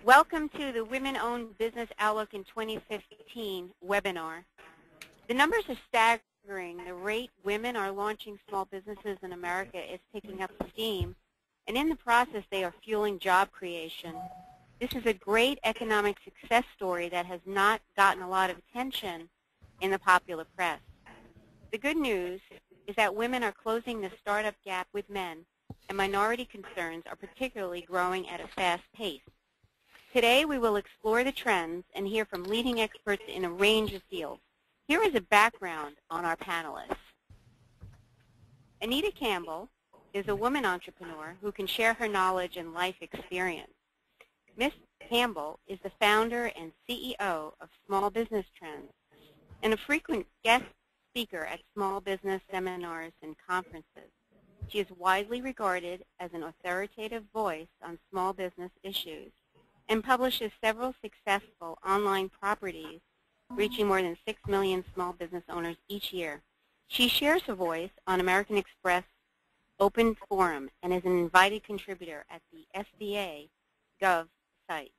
Welcome to the Women-Owned Business Outlook in 2015 webinar. The numbers are staggering. The rate women are launching small businesses in America is picking up steam, and in the process they are fueling job creation. This is a great economic success story that has not gotten a lot of attention in the popular press. The good news is that women are closing the startup gap with men, and minority concerns are particularly growing at a fast pace. Today we will explore the trends and hear from leading experts in a range of fields. Here is a background on our panelists. Anita Campbell is a woman entrepreneur who can share her knowledge and life experience. Ms. Campbell is the founder and CEO of Small Business Trends and a frequent guest speaker at small business seminars and conferences. She is widely regarded as an authoritative voice on small business issues and publishes several successful online properties reaching more than 6 million small business owners each year. She shares her voice on American Express Open Forum and is an invited contributor at the SBA Gov site.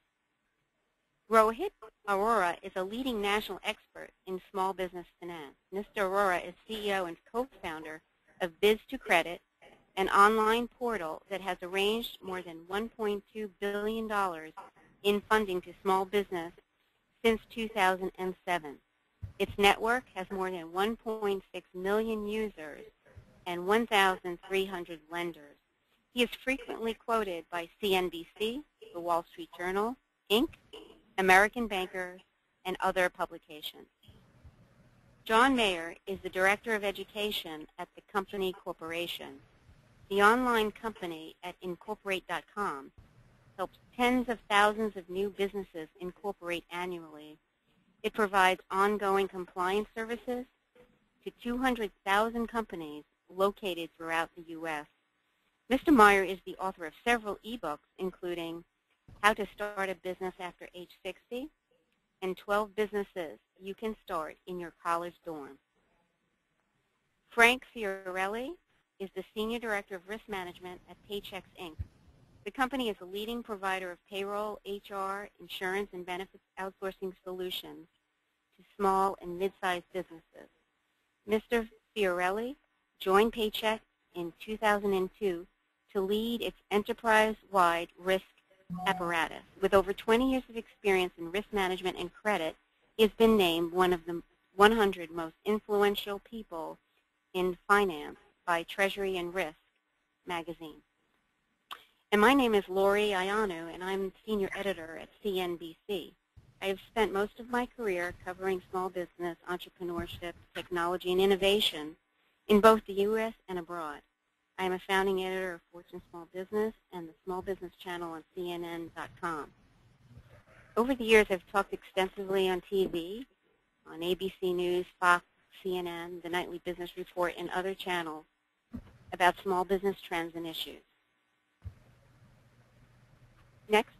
Rohit Arora is a leading national expert in small business finance. Mr. Arora is CEO and co-founder of Biz2Credit, an online portal that has arranged more than $1.2 billion in funding to small business since 2007. Its network has more than 1.6 million users and 1,300 lenders. He is frequently quoted by CNBC, The Wall Street Journal, Inc., American Banker, and other publications. John Mayer is the Director of Education at the Company Corporation. The online company at Incorporate.com helps tens of thousands of new businesses incorporate annually. It provides ongoing compliance services to 200,000 companies located throughout the U.S. Mr. Meyer is the author of several e-books, including How to Start a Business After Age 60 and 12 Businesses You Can Start in Your College Dorm. Frank Fiorelli is the Senior Director of Risk Management at Paychex, Inc. The company is a leading provider of payroll, HR, insurance, and benefits outsourcing solutions to small and mid-sized businesses. Mr. Fiorelli joined Paychex in 2002 to lead its enterprise-wide risk apparatus. With over 20 years of experience in risk management and credit, he has been named one of the 100 most influential people in finance by Treasury and Risk magazine. And my name is Lori Ianu, and I'm Senior Editor at CNBC. I have spent most of my career covering small business, entrepreneurship, technology, and innovation in both the U.S. and abroad. I am a founding editor of Fortune Small Business and the Small Business Channel on CNN.com. Over the years, I've talked extensively on TV, on ABC News, Fox, CNN, the Nightly Business Report, and other channels about small business trends and issues. Next.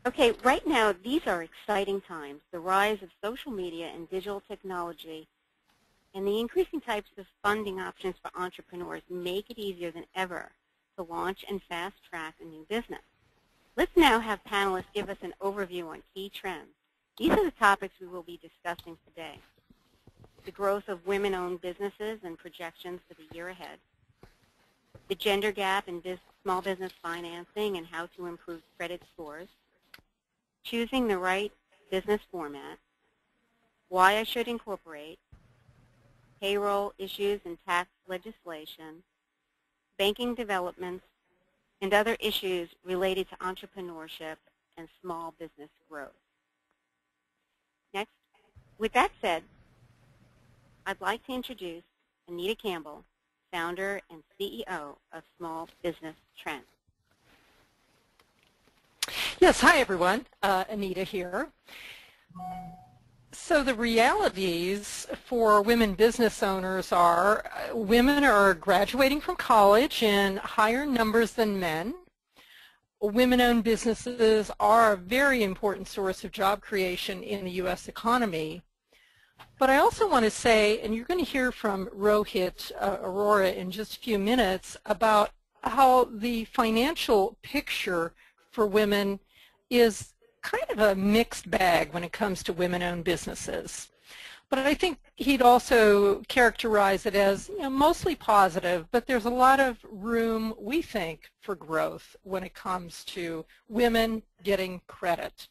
Okay, right now, these are exciting times. The rise of social media and digital technology and the increasing types of funding options for entrepreneurs make it easier than ever to launch and fast-track a new business. Let's now have panelists give us an overview on key trends. These are the topics we will be discussing today. The growth of women-owned businesses and projections for the year ahead. The gender gap in small business financing and how to improve credit scores. Choosing the right business format. Why I should incorporate. Payroll issues and tax legislation. Banking developments, and other issues related to entrepreneurship and small business growth. Next. With that said, I'd like to introduce Anita Campbell, founder and CEO of Small Business Trends. Yes, hi everyone, Anita here. So the realities for women business owners are women are graduating from college in higher numbers than men. Women-owned businesses are a very important source of job creation in the U.S. economy. But I also want to say, and you're going to hear from Rohit Arora in just a few minutes, about how the financial picture for women is kind of a mixed bag when it comes to women-owned businesses. But I think he'd also characterize it as, you know, mostly positive, but there's a lot of room, we think, for growth when it comes to women getting credit.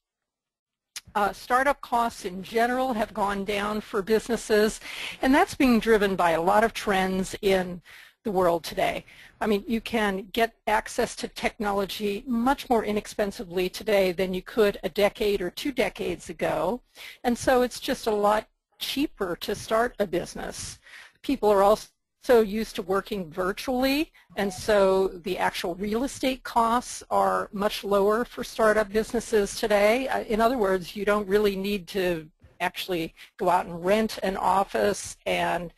Startup costs in general have gone down for businesses, and that's being driven by a lot of trends in the world today. I mean, you can get access to technology much more inexpensively today than you could a decade or 2 decades ago, and so it's just a lot cheaper to start a business. People are also used to working virtually, and so the actual real estate costs are much lower for startup businesses today. In other words, you don't really need to actually go out and rent an office and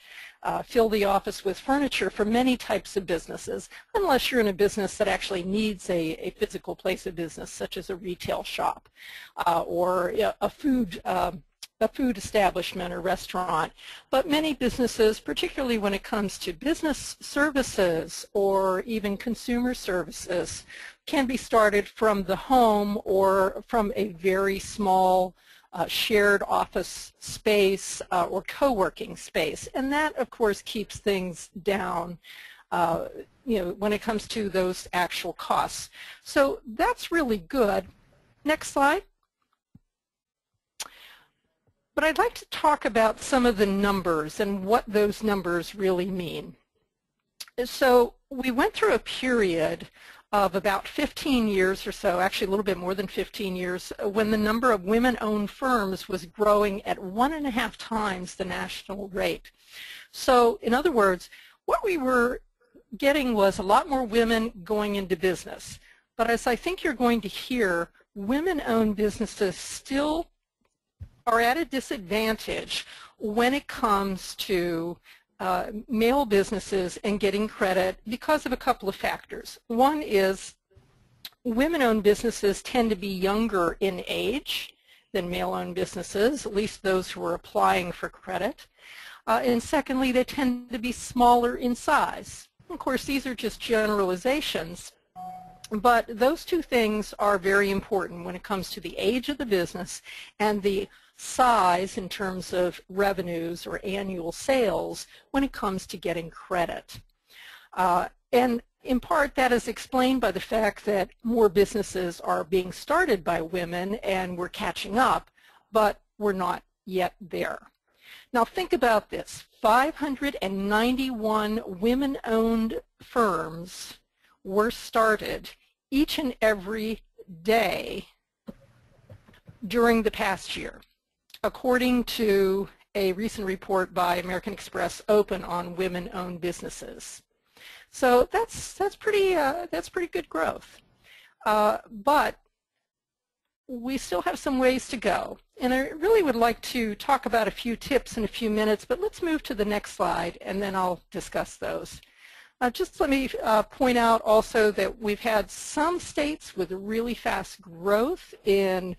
fill the office with furniture for many types of businesses, unless you're in a business that actually needs a physical place of business, such as a retail shop or a food establishment or restaurant. But many businesses, particularly when it comes to business services or even consumer services, can be started from the home or from a very small shared office space or co-working space. And that, of course, keeps things down you know, when it comes to those actual costs. So that's really good. Next slide. But I'd like to talk about some of the numbers and what those numbers really mean. So we went through a period of about 15 years or so, actually a little bit more than 15 years, when the number of women-owned firms was growing at 1.5 times the national rate. So in other words, what we were getting was a lot more women going into business. But as I think you're going to hear, women-owned businesses still are at a disadvantage when it comes to male businesses and getting credit because of a couple of factors. One is women-owned businesses tend to be younger in age than male-owned businesses, at least those who are applying for credit. And secondly, they tend to be smaller in size. Of course, these are just generalizations, but those two things are very important when it comes to the age of the business and the size in terms of revenues or annual sales when it comes to getting credit. And in part that is explained by the fact that more businesses are being started by women and we're catching up, but we're not yet there. Now think about this, 591 women-owned firms were started each and every day during the past year, according to a recent report by American Express Open on women-owned businesses. So that's pretty good growth. But we still have some ways to go. And I really would like to talk about a few tips in a few minutes, but let's move to the next slide and then I'll discuss those. Just let me point out also that we've had some states with really fast growth in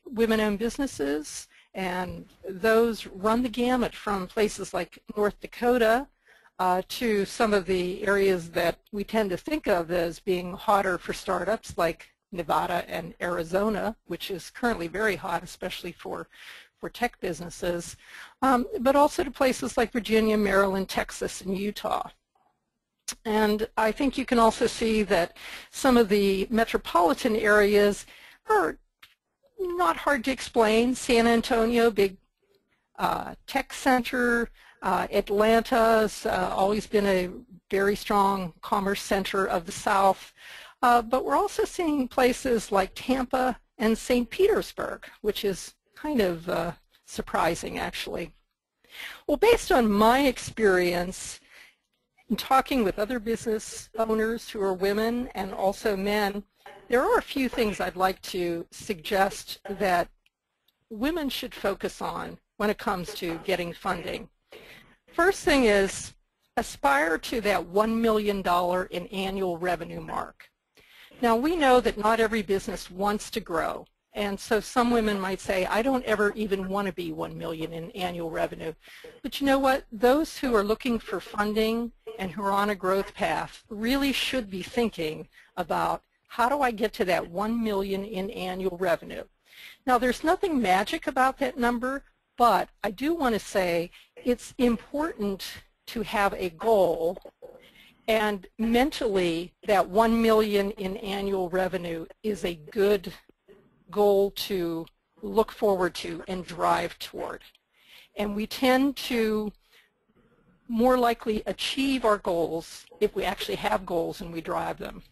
women-owned businesses, and those run the gamut from places like North Dakota to some of the areas that we tend to think of as being hotter for startups like Nevada and Arizona, which is currently very hot, especially for tech businesses, but also to places like Virginia, Maryland, Texas, and Utah. And I think you can also see that some of the metropolitan areas are not hard to explain. San Antonio, big tech center. Atlanta's always been a very strong commerce center of the South. But we're also seeing places like Tampa and St. Petersburg, which is kind of surprising, actually. Well, based on my experience in talking with other business owners who are women and also men, there are a few things I'd like to suggest that women should focus on when it comes to getting funding. First thing is aspire to that $1 million in annual revenue mark. Now we know that not every business wants to grow, And so some women might say, I don't ever even want to be 1 million in annual revenue. But you know what? Those who are looking for funding and who are on a growth path really should be thinking about, how do I get to that 1 million in annual revenue? Now, there's nothing magic about that number, but I do want to say it's important to have a goal, and mentally that 1 million in annual revenue is a good goal to look forward to and drive toward. And we tend to more likely achieve our goals if we actually have goals and we drive them.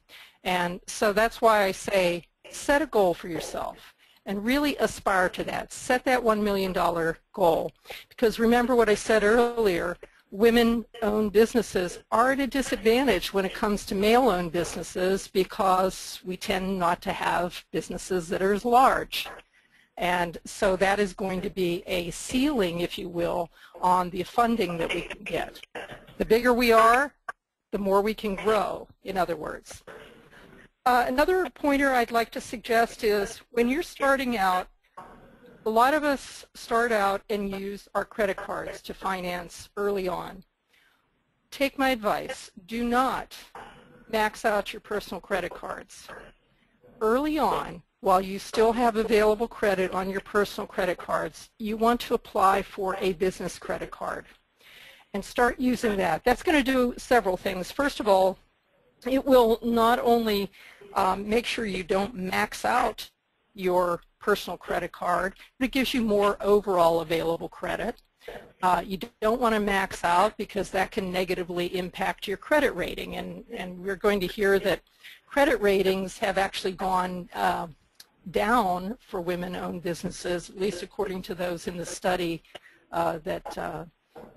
And so that's why I say set a goal for yourself and really aspire to that. Set that $1 million goal, because remember what I said earlier, women-owned businesses are at a disadvantage when it comes to male-owned businesses because we tend not to have businesses that are as large. And so that is going to be a ceiling, if you will, on the funding that we can get. The bigger we are, the more we can grow, in other words. Another pointer I'd like to suggest is when you're starting out, a lot of us start out and use our credit cards to finance early on. Take my advice. Do not max out your personal credit cards. Early on, while you still have available credit on your personal credit cards, you want to apply for a business credit card and start using that. That's going to do several things. First of all, it will not only make sure you don't max out your personal credit card, but it gives you more overall available credit. You don't want to max out because that can negatively impact your credit rating, and we're going to hear that credit ratings have actually gone down for women-owned businesses, at least according to those in the study that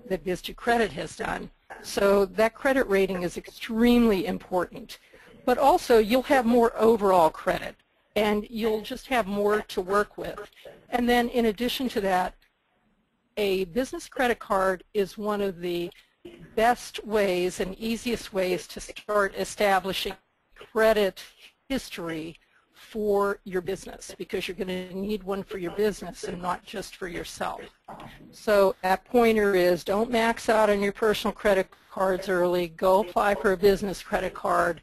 Biz2Credit has done. So that credit rating is extremely important. But also, you'll have more overall credit, and you'll just have more to work with. And then in addition to that, a business credit card is one of the best ways and easiest ways to start establishing credit history for your business, because you're going to need one for your business and not just for yourself. So that pointer is, don't max out on your personal credit cards early. Go apply for a business credit card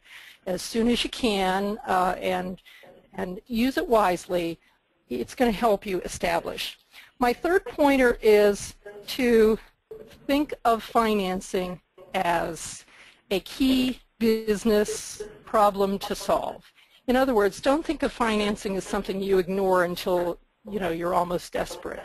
as soon as you can, and use it wisely. It's going to help you establish. My third pointer is to think of financing as a key business problem to solve. In other words, don't think of financing as something you ignore until you're almost desperate.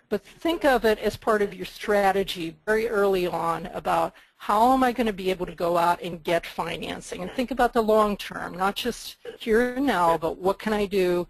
But think of it as part of your strategy very early on about how am I going to be able to go out and get financing, and think about the long term, not just here and now, but what can I do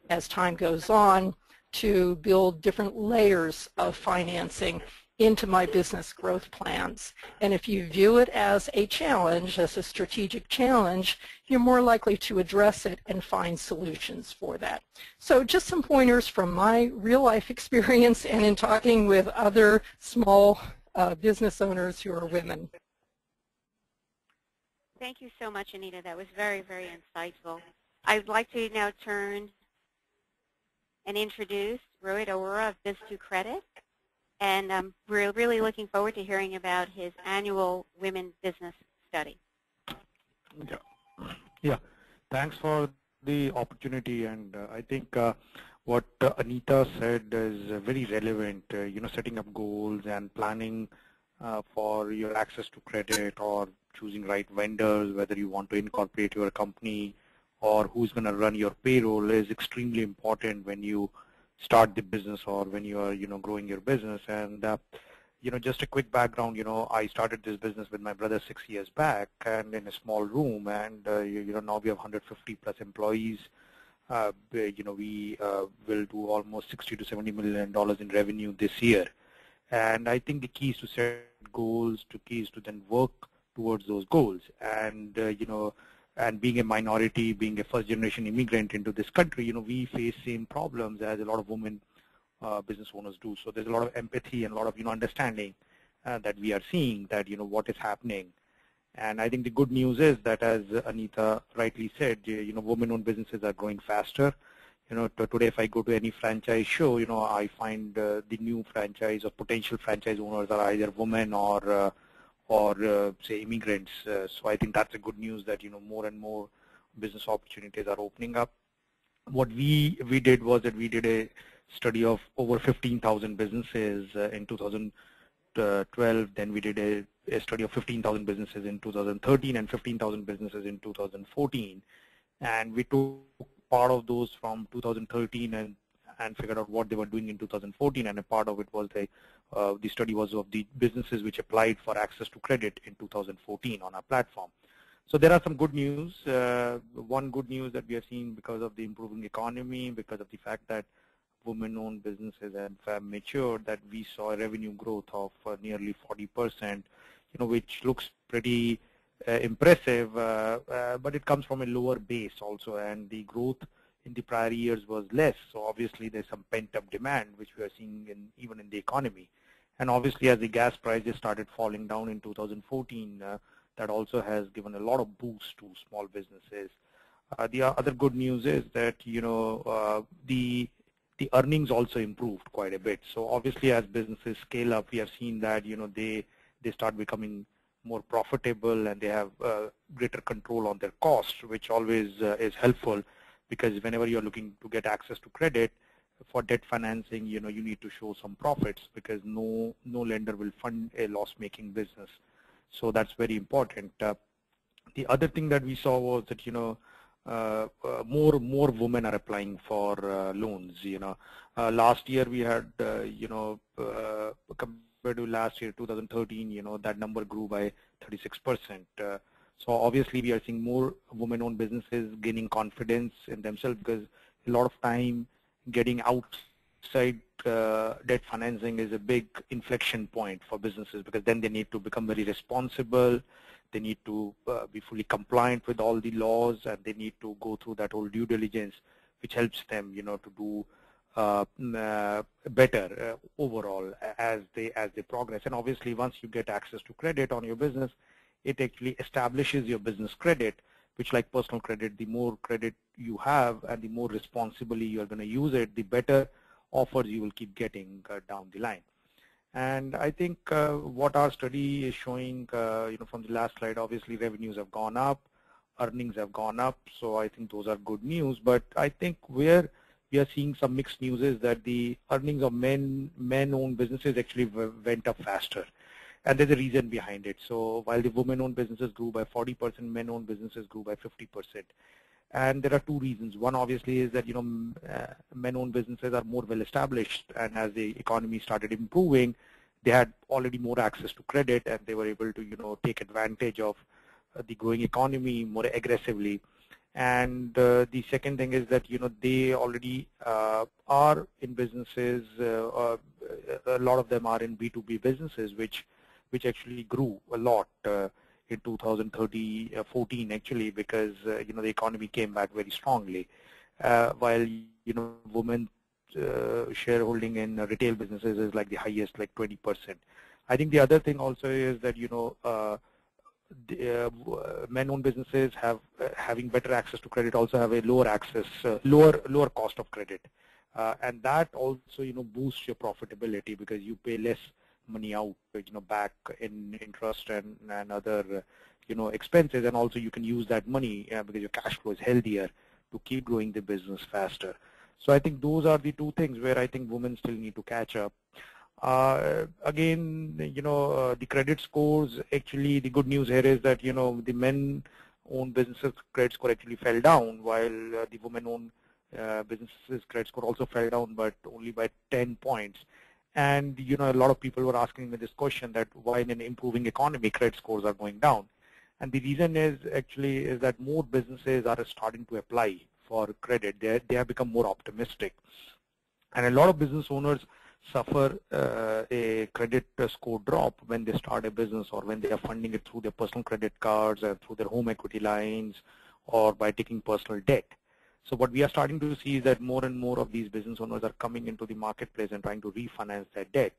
as time goes on to build different layers of financing into my business growth plans. And if you view it as a challenge, as a strategic challenge, you're more likely to address it and find solutions for that. So just some pointers from my real life experience and in talking with other small business owners who are women. Thank you so much, Anita. That was very, very insightful. I'd like to now turn and introduce Rohit Arora of Biz2Credit. And we're really looking forward to hearing about his annual Women Business Study. Yeah. Thanks for the opportunity. And I think what Anita said is very relevant. Setting up goals and planning for your access to credit, or choosing right vendors, whether you want to incorporate your company or who's going to run your payroll, is extremely important when you start the business or when you are growing your business. And just a quick background, I started this business with my brother 6 years back, and in a small room, and now we have 150 plus employees. We will do almost $60 to $70 million in revenue this year. And I think the key is to set goals, key is to then work towards those goals. And and being a minority, being a first-generation immigrant into this country, we face same problems as a lot of women business owners do. So there's a lot of empathy and a lot of understanding that we are seeing that what is happening. And I think the good news is that, as Anita rightly said, women-owned businesses are growing faster. Today if I go to any franchise show, I find the new franchise or potential franchise owners are either women or say immigrants. So I think that's a good news that more and more business opportunities are opening up. What we did was that we did a study of over 15,000 businesses in 2012. Then we did a study of 15,000 businesses in 2013 and 15,000 businesses in 2014. And we took part of those from 2013 and figured out what they were doing in 2014. And a part of it was the study was of the businesses which applied for access to credit in 2014 on our platform. So there are some good news. One good news that we have seen because of the improving economy, because of the fact that women-owned businesses have matured, that we saw a revenue growth of nearly 40%, which looks pretty impressive, but it comes from a lower base also, and the growth in the prior years was less. So obviously there's some pent-up demand which we are seeing even in the economy. And obviously as the gas prices started falling down in 2014, that also has given a lot of boost to small businesses. The other good news is that the earnings also improved quite a bit. So obviously as businesses scale up, we have seen that they start becoming more profitable and they have greater control on their costs, which always is helpful, because whenever you're looking to get access to credit for debt financing, you need to show some profits, because no lender will fund a loss-making business. So that's very important. The other thing that we saw was that more women are applying for loans. Last year we had compared to last year 2013, that number grew by 36%. So obviously we are seeing more women-owned businesses gaining confidence in themselves, because a lot of time getting outside debt financing is a big inflection point for businesses, because then they need to become very responsible. They need to be fully compliant with all the laws, and they need to go through that whole due diligence, which helps them, to do better overall as they progress. And obviously, once you get access to credit on your business, it actually establishes your business credit, which, like personal credit, the more credit you have and the more responsibly you are going to use it, the better offers you will keep getting down the line. And I think what our study is showing, from the last slide, obviously revenues have gone up, earnings have gone up, so I think those are good news. But I think where we are seeing some mixed news is that the earnings of men-owned businesses actually went up faster. And there's a reason behind it. So while the women-owned businesses grew by 40%, men-owned businesses grew by 50%. And there are two reasons. One obviously is that men-owned businesses are more well-established, and as the economy started improving, they had already more access to credit, and they were able to take advantage of the growing economy more aggressively. And the second thing is that they already are in businesses. A lot of them are in B2B businesses, which actually grew a lot in 2014 actually, because the economy came back very strongly, while women shareholding in retail businesses is like the highest, like 20%. I think the other thing also is that men-owned businesses having better access to credit also have a lower cost of credit, and that also boosts your profitability, because you pay less money out back in interest and other expenses, and also you can use that money because your cash flow is healthier to keep growing the business faster. So I think those are the two things where I think women still need to catch up. Again, the credit scores, actually the good news here is that the men-owned businesses credit score actually fell down, while the women-owned businesses credit score also fell down, but only by 10 points. And a lot of people were asking me this question, that why in an improving economy credit scores are going down. And the reason is that more businesses are starting to apply for credit. They have become more optimistic, and a lot of business owners suffer a credit score drop when they start a business, or when they are funding it through their personal credit cards or through their home equity lines, or by taking personal debt. So what we are starting to see is that more and more of these business owners are coming into the marketplace and trying to refinance their debt,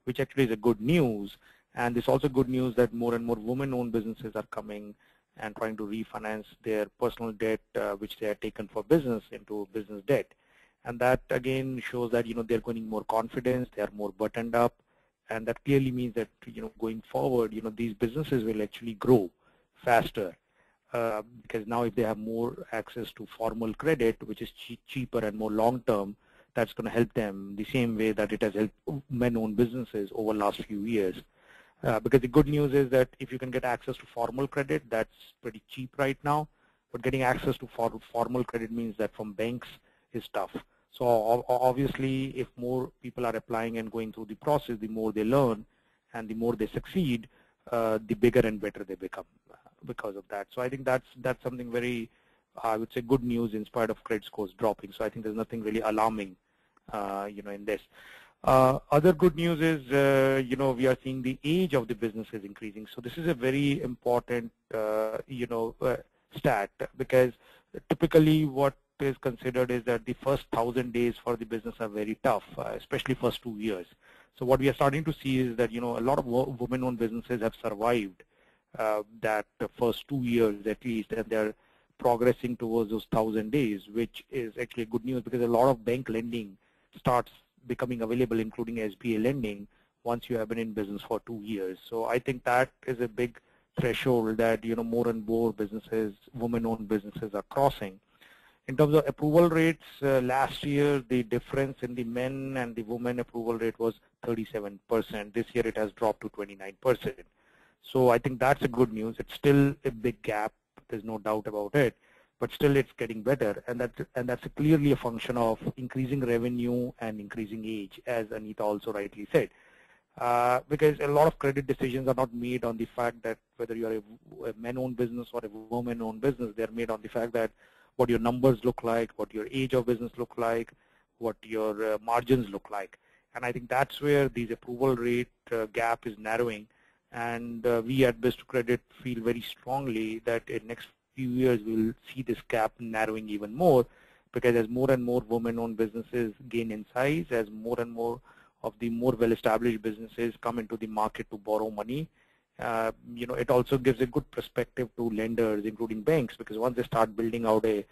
which actually is a good news. And it's also good news that more and more women-owned businesses are coming and trying to refinance their personal debt, which they had taken for business, into business debt. And that again shows that they're gaining more confidence, they are more buttoned up, and that clearly means that going forward these businesses will actually grow faster because now if they have more access to formal credit, which is cheaper and more long term, that's going to help them the same way that it has helped men-owned businesses over the last few years. Because the good news is that if you can get access to formal credit, that's pretty cheap right now. But getting access to formal credit means that from banks is tough. So obviously, if more people are applying and going through the process, the more they learn and the more they succeed, the bigger and better they become because of that. So I think that's something very, I would say, good news in spite of credit scores dropping. So I think there's nothing really alarming, in this. Other good news is, we are seeing the age of the businesses increasing. So this is a very important, stat, because typically what is considered is that the first 1,000 days for the business are very tough, especially first 2 years. So what we are starting to see is that, a lot of women-owned businesses have survived that first 2 years at least, and they're progressing towards those 1,000 days, which is actually good news because a lot of bank lending starts becoming available, including SBA lending, once you have been in business for 2 years. So I think that is a big threshold that more and more businesses, women-owned businesses, are crossing. In terms of approval rates, last year the difference in the men and the women approval rate was 37%. This year it has dropped to 29%. So I think that's a good news. It's still a big gap, there's no doubt about it, but still it's getting better, and that's clearly a function of increasing revenue and increasing age, as Anita also rightly said. Because a lot of credit decisions are not made on the fact that whether you are a men-owned business or a woman-owned business, they're made on the fact that what your numbers look like, what your age of business look like, what your margins look like. And I think that's where these approval rate gap is narrowing. And we at Biz2Credit feel very strongly that in next few years we'll see this gap narrowing even more, because as more and more women-owned businesses gain in size, as more and more of the more well-established businesses come into the market to borrow money, it also gives a good perspective to lenders, including banks, because once they start building out a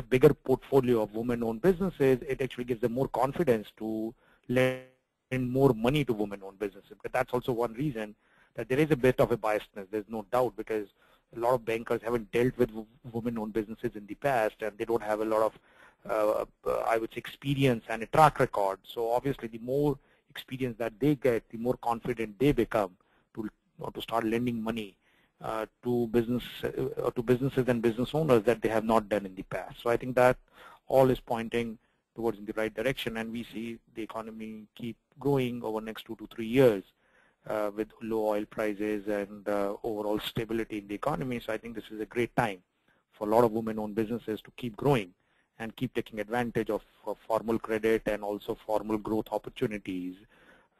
bigger portfolio of women-owned businesses, it actually gives them more confidence to lend more money to women-owned businesses. But that's also one reason that there is a bit of a biasness. There's no doubt, because a lot of bankers haven't dealt with women-owned businesses in the past, and they don't have a lot of, I would say, experience and a track record. So obviously, the more experience that they get, the more confident they become to start lending money to businesses and business owners that they have not done in the past. So I think that all is pointing towards in the right direction, and we see the economy keep growing over the next 2 to 3 years with low oil prices and overall stability in the economy. So I think this is a great time for a lot of women-owned businesses to keep growing and keep taking advantage of formal credit and also formal growth opportunities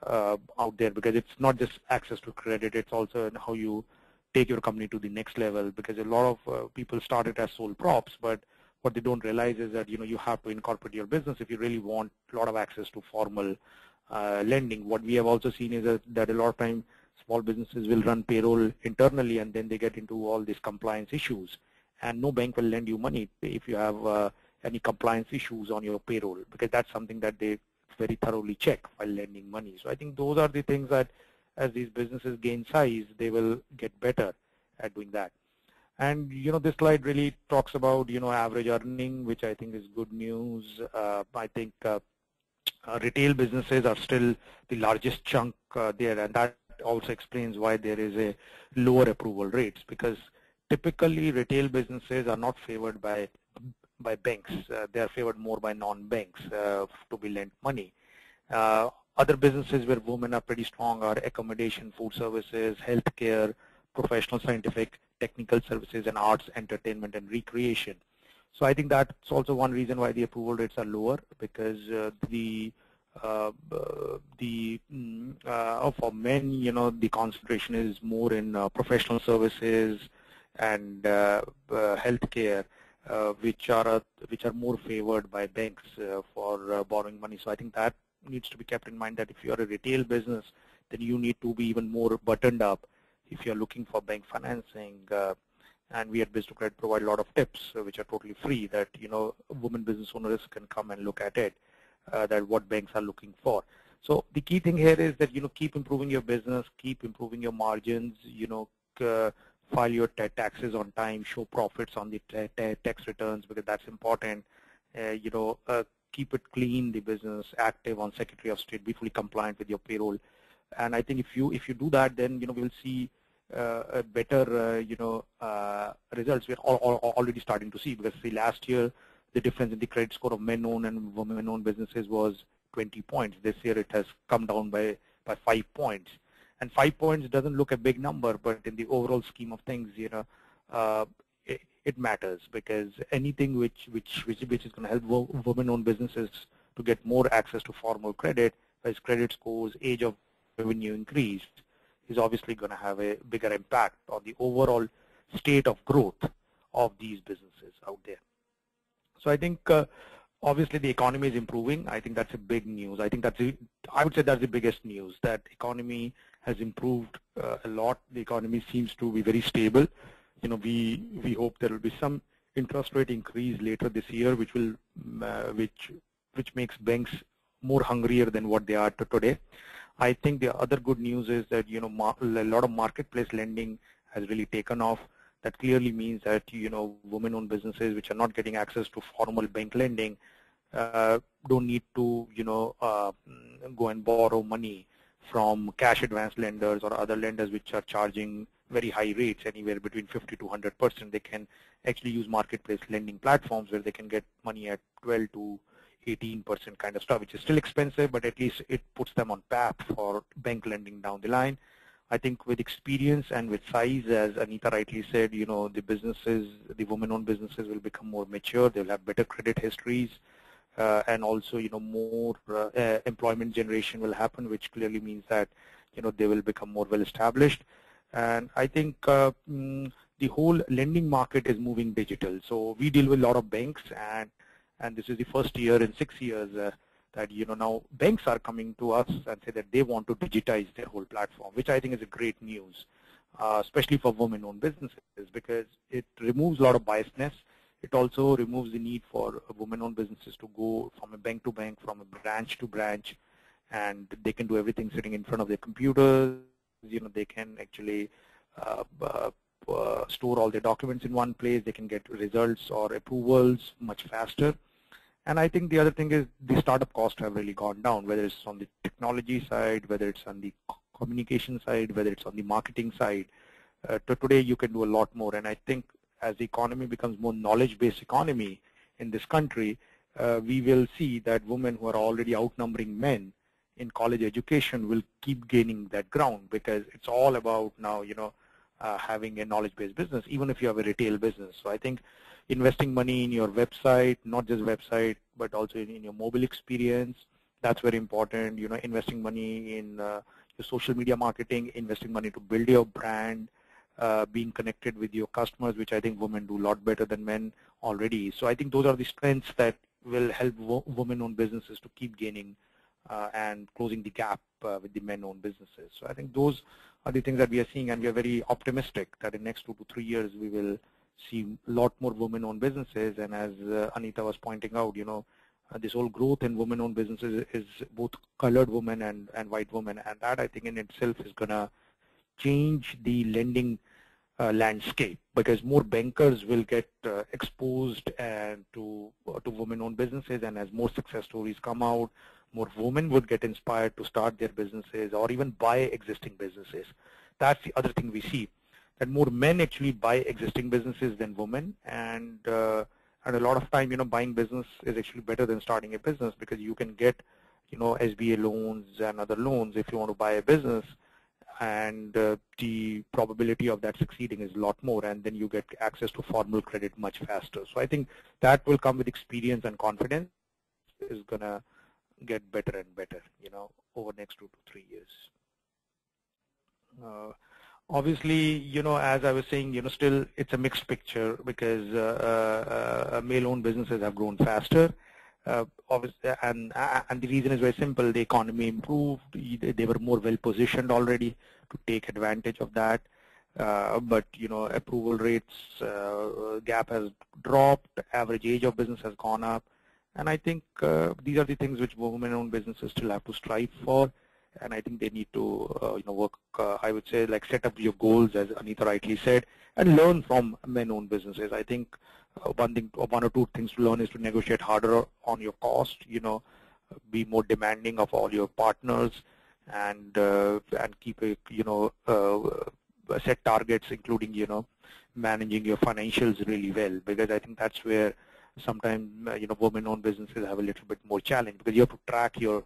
out there, because it's not just access to credit, it's also in how you take your company to the next level, because a lot of people started as sole props, but what they don't realize is that you have to incorporate your business if you really want a lot of access to formal lending. What we have also seen is that a lot of time small businesses will run payroll internally, and then they get into all these compliance issues, and no bank will lend you money if you have any compliance issues on your payroll, because that's something that they very thoroughly check while lending money. So I think those are the things that as these businesses gain size, they will get better at doing that. And this slide really talks about average earning, which I think is good news. I think retail businesses are still the largest chunk there, and that also explains why there is a lower approval rates, because typically retail businesses are not favored by banks. They are favored more by non-banks to be lent money. Other businesses where women are pretty strong are accommodation, food services, healthcare, professional, scientific, technical services, and arts, entertainment, and recreation. So I think that's also one reason why the approval rates are lower, because for men, the concentration is more in professional services and healthcare, which are more favored by banks for borrowing money. So I think that needs to be kept in mind, that if you are a retail business, then you need to be even more buttoned up if you are looking for bank financing, And we at Biz2Credit provide a lot of tips which are totally free that, women business owners can come and look at it, that what banks are looking for. So the key thing here is that, keep improving your business, keep improving your margins, file your taxes on time, show profits on the tax returns because that's important. Keep it clean, the business, active on Secretary of State, be fully compliant with your payroll. And I think if you do that, then we'll see a better results. We're already starting to see, because see, last year the difference in the credit score of men-owned and women-owned businesses was 20 points. This year it has come down by 5 points. And 5 points doesn't look a big number, but in the overall scheme of things, it matters, because anything which is going to help women-owned businesses to get more access to formal credit, as credit scores, age of revenue increased, is obviously going to have a bigger impact on the overall state of growth of these businesses out there. So I think obviously the economy is improving. I think that's a big news. I would say that's the biggest news, that economy has improved a lot. The economy seems to be very stable. We hope there will be some interest rate increase later this year, which makes banks more hungrier than what they are today. I think the other good news is that a lot of marketplace lending has really taken off. That clearly means that women-owned businesses which are not getting access to formal bank lending don't need to go and borrow money from cash advance lenders or other lenders which are charging very high rates, anywhere between 50 to 100%. They can actually use marketplace lending platforms where they can get money at 12 to 18% kind of stuff, which is still expensive, but at least it puts them on path for bank lending down the line. I think with experience and with size, as Anita rightly said, the women-owned businesses will become more mature. They'll have better credit histories, and also, more employment generation will happen, which clearly means that, they will become more well-established. And I think the whole lending market is moving digital. So we deal with a lot of banks, and this is the first year in 6 years that now banks are coming to us and say that they want to digitize their whole platform, which I think is a great news, especially for women-owned businesses, because it removes a lot of biasness. It also removes the need for women-owned businesses to go from a bank to bank, from a branch to branch, and they can do everything sitting in front of their computers. They can actually store all their documents in one place. They can get results or approvals much faster. And I think the other thing is the startup costs have really gone down, whether it's on the technology side, whether it's on the communication side, whether it's on the marketing side. Today you can do a lot more. And I think as the economy becomes more knowledge-based economy in this country, we will see that women who are already outnumbering men in college education will keep gaining that ground, because it's all about now, having a knowledge-based business, even if you have a retail business. So I think investing money in your website, not just website, but also in your mobile experience, that's very important. Investing money in your social media marketing, investing money to build your brand, being connected with your customers, which I think women do a lot better than men already. So I think those are the strengths that will help women-owned businesses to keep gaining and closing the gap with the men-owned businesses. So I think those are the things that we are seeing, and we are very optimistic that in the next 2 to 3 years we will see a lot more women-owned businesses. And as Anita was pointing out, this whole growth in women-owned businesses is both colored women and white women, and that I think in itself is going to change the lending landscape, because more bankers will get exposed and to women-owned businesses, and as more success stories come out, more women would get inspired to start their businesses or even buy existing businesses. That's the other thing we see, that more men actually buy existing businesses than women, and a lot of time, buying business is actually better than starting a business, because you can get, SBA loans and other loans if you want to buy a business, and the probability of that succeeding is a lot more, and then you get access to formal credit much faster. So I think that will come with experience, and confidence is going to get better and better, over the next 2 to 3 years. Obviously, as I was saying, still it's a mixed picture, because male-owned businesses have grown faster. Obviously, and the reason is very simple. The economy improved. They were more well-positioned already to take advantage of that. but approval rates gap has dropped, average age of business has gone up, and I think these are the things which women-owned businesses still have to strive for, and I think they need to work, I would say, like set up your goals, as Anita rightly said, and learn from men-owned businesses. I think one or two things to learn is to negotiate harder on your cost, be more demanding of all your partners, and keep set targets, including managing your financials really well, because I think that's where sometimes women-owned businesses have a little bit more challenge, because you have to track your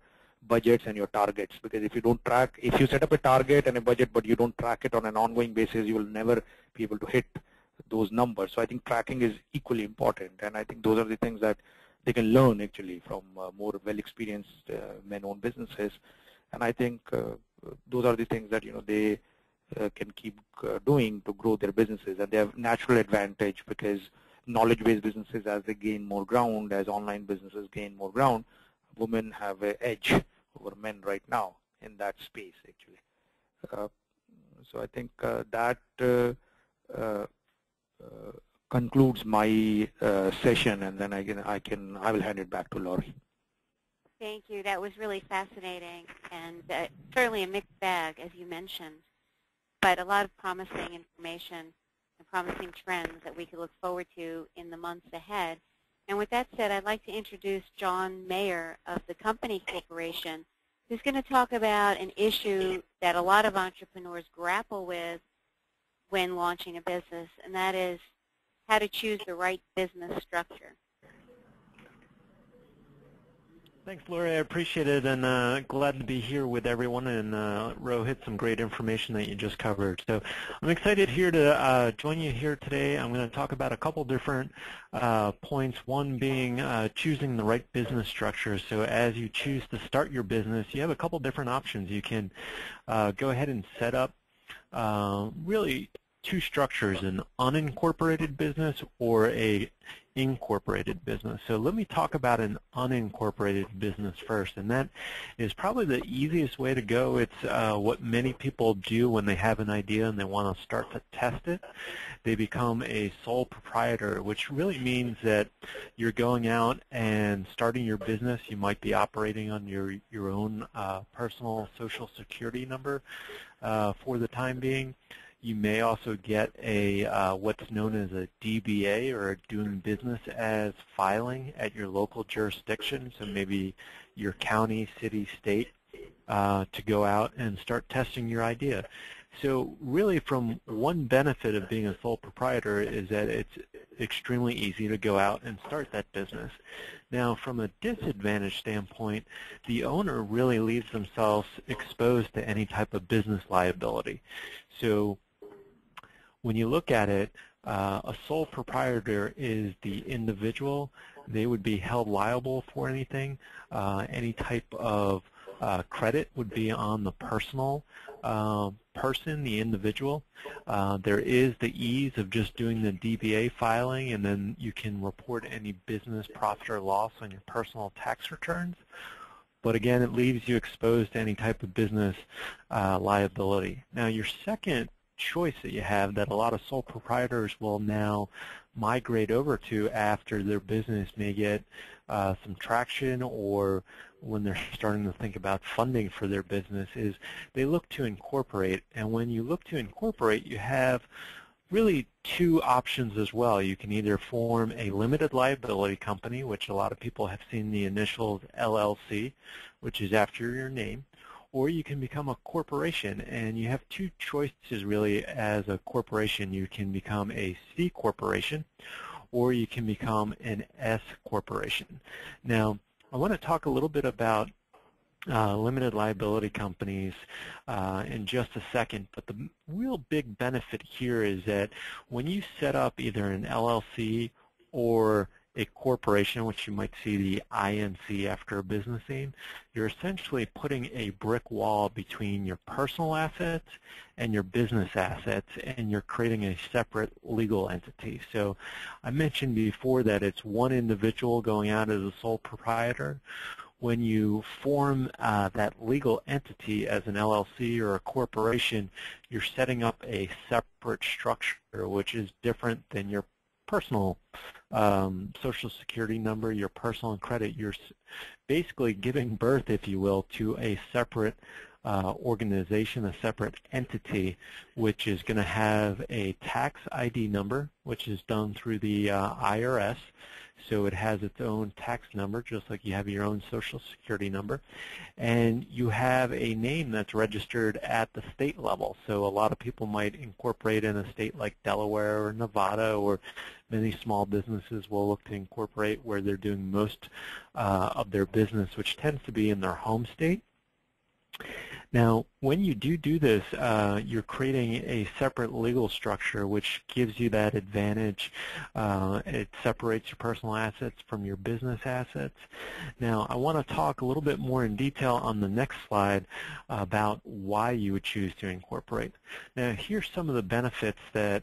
budgets and your targets, because if you set up a target and a budget but you don't track it on an ongoing basis, you will never be able to hit those numbers. So I think tracking is equally important, and I think those are the things that they can learn actually from more well-experienced men-owned businesses, and I think those are the things that they can keep doing to grow their businesses, and they have natural advantage, because knowledge-based businesses, as they gain more ground, as online businesses gain more ground, women have an edge over men right now in that space actually. So I think that concludes my session, and then I will hand it back to Laurie. Thank you. That was really fascinating, and certainly a mixed bag, as you mentioned, but a lot of promising information and promising trends that we could look forward to in the months ahead. And with that said, I'd like to introduce John Mayer of the Company Corporation, who's going to talk about an issue that a lot of entrepreneurs grapple with when launching a business, and that is how to choose the right business structure. Thanks, Lori. I appreciate it, and glad to be here with everyone, and Rohit, some great information that you just covered. So I'm excited here to join you here today. I'm going to talk about a couple different points, one being choosing the right business structure. So as you choose to start your business, you have a couple different options. You can go ahead and set up really two structures, an unincorporated business or a incorporated business. So let me talk about an unincorporated business first, and that is probably the easiest way to go. It's what many people do when they have an idea and they want to start to test it. They become a sole proprietor, which really means that you're going out and starting your business. You might be operating on your own personal social security number for the time being. You may also get a what's known as a DBA, or a doing business as filing at your local jurisdiction, so maybe your county, city, state, to go out and start testing your idea. So really, from one benefit of being a sole proprietor is that it's extremely easy to go out and start that business. Now, from a disadvantage standpoint, the owner really leaves themselves exposed to any type of business liability. So when you look at it, a sole proprietor is the individual. They would be held liable for anything. Any type of credit would be on the personal person, the individual. There is the ease of just doing the DBA filing, and then you can report any business profit or loss on your personal tax returns. But again, it leaves you exposed to any type of business liability. Now, your second choice that you have that a lot of sole proprietors will now migrate over to after their business may get some traction, or when they're starting to think about funding for their business, is they look to incorporate. And when you look to incorporate, you have really two options as well. You can either form a limited liability company, which a lot of people have seen the initials LLC, which is after your name, or you can become a corporation. And you have two choices really as a corporation. You can become a C corporation, or you can become an S corporation. Now, I want to talk a little bit about limited liability companies in just a second, but the real big benefit here is that when you set up either an LLC or a corporation, which you might see the INC after a business name, you're essentially putting a brick wall between your personal assets and your business assets, and you're creating a separate legal entity. So I mentioned before that it's one individual going out as a sole proprietor. when you form that legal entity as an LLC or a corporation, you're setting up a separate structure, which is different than your personal Social Security number, your personal and credit. You're basically giving birth, if you will, to a separate organization, a separate entity, which is going to have a tax ID number, which is done through the IRS. So it has its own tax number, just like you have your own Social Security number. And you have a name that's registered at the state level. So a lot of people might incorporate in a state like Delaware or Nevada, or many small businesses will look to incorporate where they're doing most of their business, which tends to be in their home state. Now, when you do this, you're creating a separate legal structure which gives you that advantage. It separates your personal assets from your business assets. Now, I want to talk a little bit more in detail on the next slide about why you would choose to incorporate. Now, here's some of the benefits that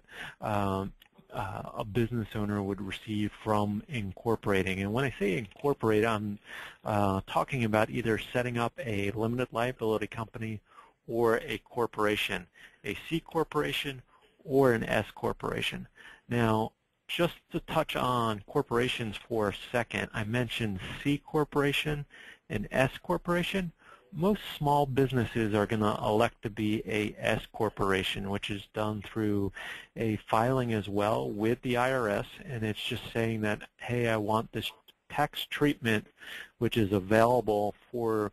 a business owner would receive from incorporating. And when I say incorporate, I'm talking about either setting up a limited liability company or a corporation, a C corporation or an S corporation. Now, just to touch on corporations for a second, I mentioned C corporation and S corporation. Most small businesses are going to elect to be a S corporation, which is done through a filing as well with the IRS, and it's just saying that, hey, I want this tax treatment which is available for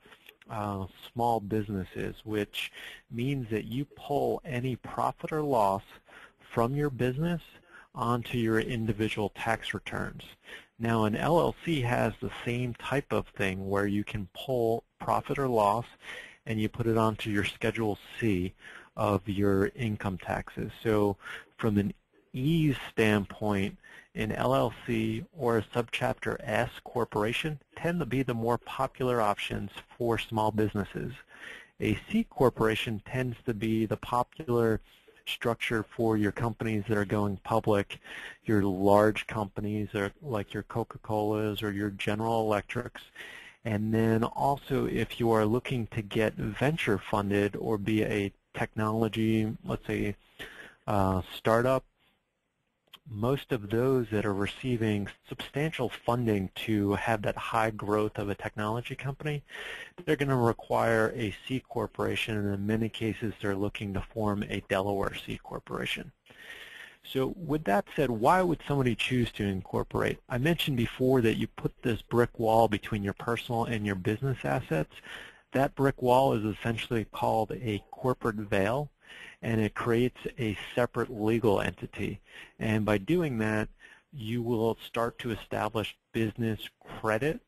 small businesses, which means that you pull any profit or loss from your business onto your individual tax returns. Now, an LLC has the same type of thing where you can pull profit or loss and you put it onto your Schedule C of your income taxes. So from an ease standpoint, an LLC or a Subchapter S corporation tend to be the more popular options for small businesses. A C corporation tends to be the popular structure for your companies that are going public, your large companies like your Coca-Colas or your General Electrics. And then also if you are looking to get venture funded or be a technology, let's say, startup, most of those that are receiving substantial funding to have that high growth of a technology company, they're going to require a C corporation, and in many cases they're looking to form a Delaware C corporation. So with that said, why would somebody choose to incorporate? I mentioned before that you put this brick wall between your personal and your business assets. That brick wall is essentially called a corporate veil, and it creates a separate legal entity. And by doing that, you will start to establish business credit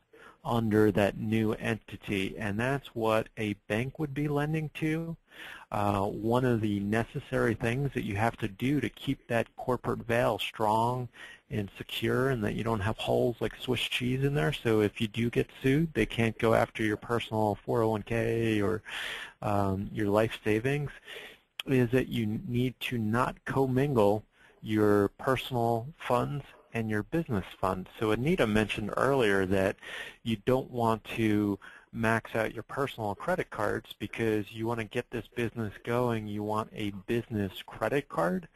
under that new entity, and that's what a bank would be lending to. One of the necessary things that you have to do to keep that corporate veil strong and secure, and that you don't have holes like Swiss cheese in there, so if you do get sued, they can't go after your personal 401k or your life savings, is that you need to not commingle your personal funds and your business funds. So Anita mentioned earlier that you don't want to max out your personal credit cards because you want to get this business going. You want a business credit card.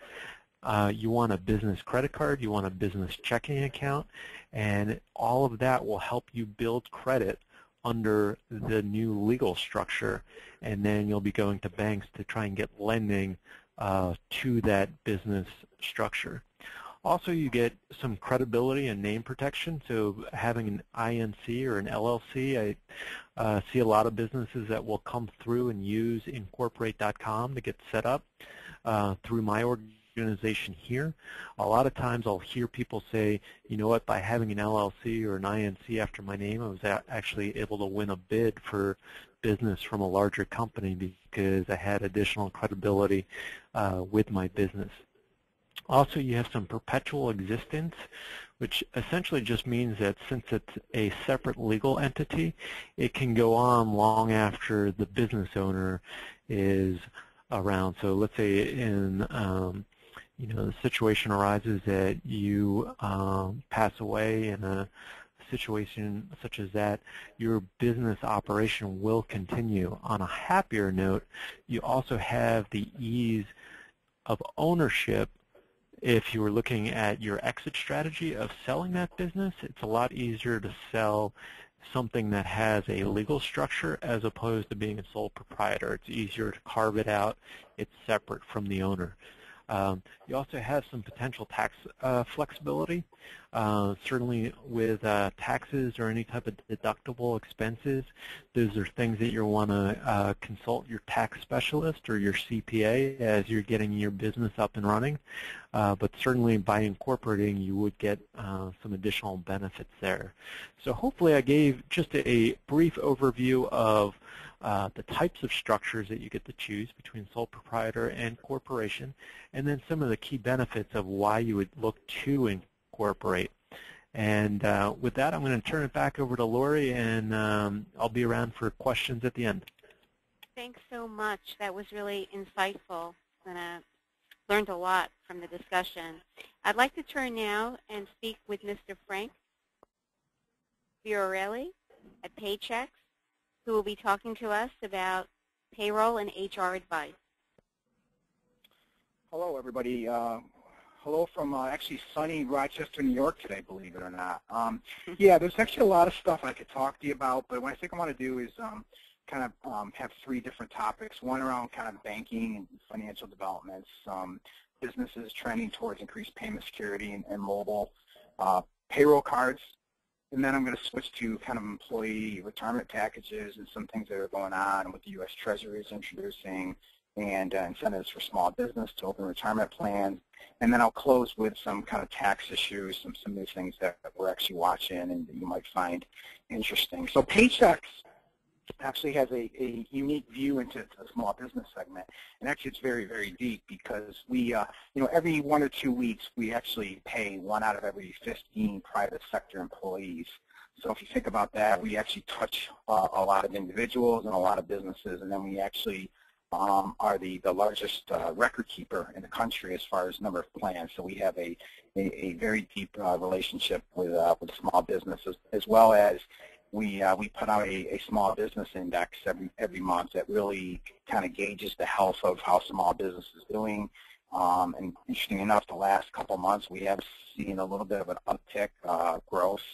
You want a business credit card. You want a business checking account. And all of that will help you build credit under the new legal structure, and then you'll be going to banks to try and get lending to that business structure. Also, you get some credibility and name protection, so having an INC or an LLC, I see a lot of businesses that will come through and use Incorporate.com to get set up through my organization here. A lot of times I'll hear people say, you know what, by having an LLC or an INC after my name, I was actually able to win a bid for business from a larger company because I had additional credibility with my business. Also, you have some perpetual existence, which essentially just means that since it's a separate legal entity, it can go on long after the business owner is around. So let's say in the situation arises that you pass away in a situation such as that, your business operation will continue. On a happier note, you also have the ease of ownership. If you were looking at your exit strategy of selling that business, it's a lot easier to sell something that has a legal structure as opposed to being a sole proprietor. It's easier to carve it out. It's separate from the owner. You also have some potential tax flexibility. Certainly with taxes or any type of deductible expenses, those are things that you want to consult your tax specialist or your CPA as you're getting your business up and running. But certainly by incorporating, you would get some additional benefits there. So hopefully I gave just a brief overview of the types of structures that you get to choose between sole proprietor and corporation, and then some of the key benefits of why you would look to incorporate. And with that, I'm going to turn it back over to Lori, and I'll be around for questions at the end. Thanks so much. That was really insightful, and I learned a lot from the discussion. I'd like to turn now and speak with Mr. Frank Fiorelli at Paychex, who will be talking to us about payroll and HR advice. Hello, everybody. Hello from actually sunny Rochester, New York today, believe it or not. Yeah, there's actually a lot of stuff I could talk to you about, but what I think I want to do is kind of have three different topics. One around kind of banking and financial developments, businesses trending towards increased payment security and mobile, payroll cards, and then I'm going to switch to kind of employee retirement packages and some things that are going on with the U.S. Treasury is introducing, and incentives for small business to open retirement plans. And then I'll close with some kind of tax issues, some new things that we're actually watching and that you might find interesting. So Paychex actually has a unique view into the small business segment, and actually it's very, very deep because we, you know, every 1 or 2 weeks we actually pay 1 out of every 15 private sector employees. So if you think about that, we actually touch a lot of individuals and a lot of businesses, and then we actually are the largest record keeper in the country as far as number of plans. So we have a very deep relationship with small businesses, as well as we put out a small business index every month that really kind of gauges the health of how small business is doing. And interesting enough, the last couple months we have seen a little bit of an uptick growth.